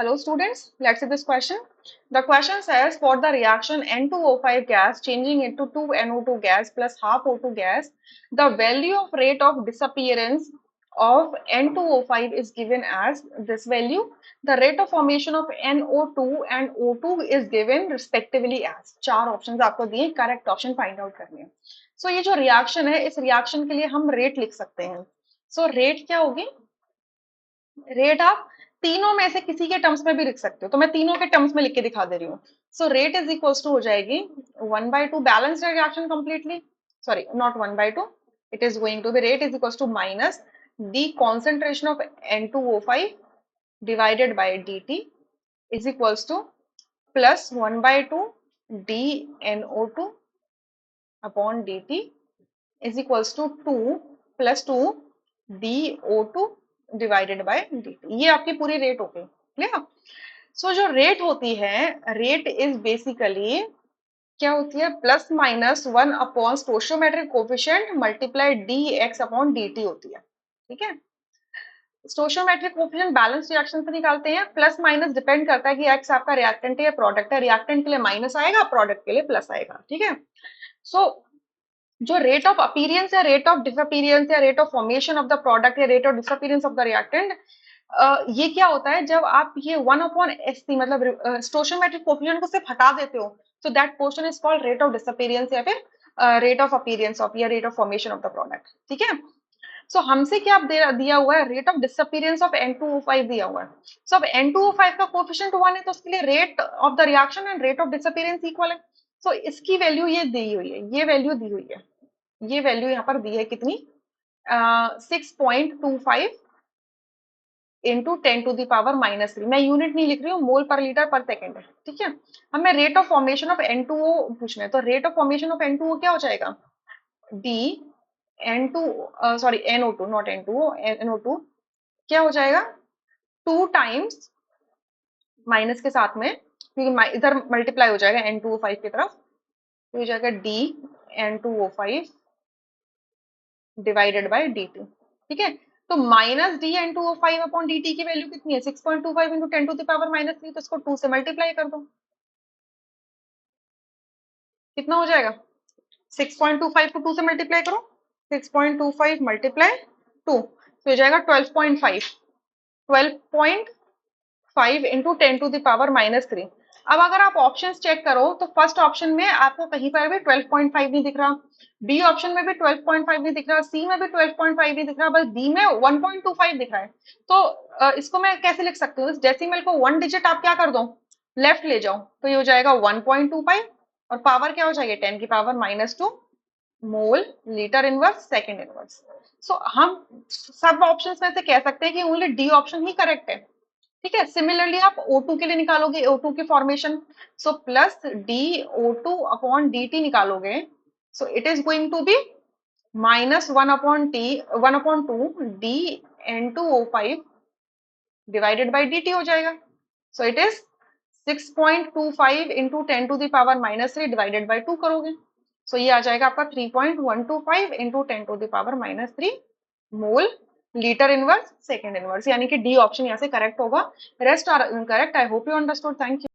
Hello students, let's see this question. The question says for the reaction N2O5 gas changing into 2NO2 gas plus half O2 gas, the value of rate of disappearance of N2O5 is given as this value. The rate of formation of NO2 and O2 is given respectively as. चार options आपको दिए, correct option find out करने हैं. सो ये जो reaction है, इस reaction के लिए हम रेट लिख सकते हैं. सो रेट क्या होगी? रेट आप तीनों में से किसी के टर्म्स में भी लिख सकते हो, तो मैं तीनों के टर्म्स में लिख के दिखा दे रही हूँ. So rate is equals to हो जाएगी 1/2 balanced reaction completely, sorry not 1/2, it is going to be rate is equals to minus the concentration of N2O5 divided by dt is equals to plus 1/2 dNO2 upon dt is equals to 2 plus 2 dO2 divided by dt. ये आपकी पूरी rate हो गई. Clear? सो जो rate होती है, rate is basically क्या होती है? Plus minus 1 upon stoichiometric coefficient multiply dx upon dt होती है. ठीक है? स्टोइकोमेट्रिक कोफिशिएंट बैलेंस रिएक्शन से निकालते हैं. प्लस माइनस डिपेंड करता है कि x आपका रिएक्टेंट है या प्रोडक्ट है. रिएक्टेंट के लिए माइनस आएगा, प्रोडक्ट के लिए प्लस आएगा. ठीक है? सो जो रेट ऑफ अपीयरेंस या रेट ऑफ डिसअपीयरेंस या rate of formation of the product या rate of disappearance of the reactant, ये क्या होता है जब आप ये 1/SC मतलब स्टोइकोमेट्रिक कोफिशिएंट को सिर्फ हटा देते हो, so that portion is called rate of disappearance या फिर रेट ऑफ अपीयरेंस ऑफ या rate of formation of the product. ठीक है? सो हमसे क्या दिया हुआ है? Rate of disappearance of N2O5 दिया हुआ है. सो अब N2O5 का कोफिशिएंट 1 है तो उसके लिए rate of the reaction and rate of disappearance equal है. सो इसकी वैल्यू ये दी हुई है, ये वैल्यू दी हुई है, ये वैल्यू यहाँ पर दी है कितनी? 6.25 इंटू 10⁻⁻3. मैं यूनिट नहीं लिख रही हूँ, मोल पर लीटर पर सेकेंड है. ठीक है? हमें rate of formation of N2O पूछना है, तो rate of formation of N2O क्या हो जाएगा? NO2 नॉट N2O, NO2 क्या हो जाएगा? 2 टाइम्स माइनस के साथ में, क्योंकि इधर मल्टीप्लाई हो जाएगा N2O5 की तरफ, तो हो जाएगा dN2O5 डिवाइडेड बाय dt. ठीक है? तो माइनस dN2O5 अपॉन dt की वैल्यू कितनी है? 6.25 इंटू 10⁻⁻3, तो इसको 2 से मल्टीप्लाई कर दो. कितना हो जाएगा? 6.25 को 2 से मल्टीप्लाई करो, 6.25 मल्टीप्लाई 2, तो हो जाएगा 12.5. 12.5 इंटू 10⁻⁻3. अब अगर आप ऑप्शंस चेक करो तो फर्स्ट ऑप्शन में आपको कहीं पर भी 12.5 नहीं दिख रहा, बी ऑप्शन में भी 12.5 नहीं दिख रहा, सी में भी 12.5 नहीं दिख रहा, बस डी में 1.25 दिख रहा है. तो इसको मैं कैसे लिख सकती हूँ? इस डेसिमल को 1 डिजिट आप क्या कर दो? लेफ्ट ले जाओ, तो ये हो जाएगा 1.25 और पावर क्या हो जाएगी? 10⁻⁻2 mole litre inverse second inverse. So हम सब ऑप्शंस में से कह सकते हैं कि ओनली डी ऑप्शन ही करेक्ट है. ठीक है? सिमिलरली आप O2 के लिए निकालोगे, O2 की formation, so plus dO2 upon dt निकालोगे, so it is going to be minus 1/2 dN2O5 divided by dt हो जाएगा. So it is 6.25 into 10⁻⁻3 divided by 2 करोगे, सो ये आ जाएगा आपका 3.125 into 10⁻⁻3 mole litre inverse second inverse. यानी कि डी ऑप्शन यहाँ से करेक्ट होगा, rest are incorrect. I hope you understood. Thank you.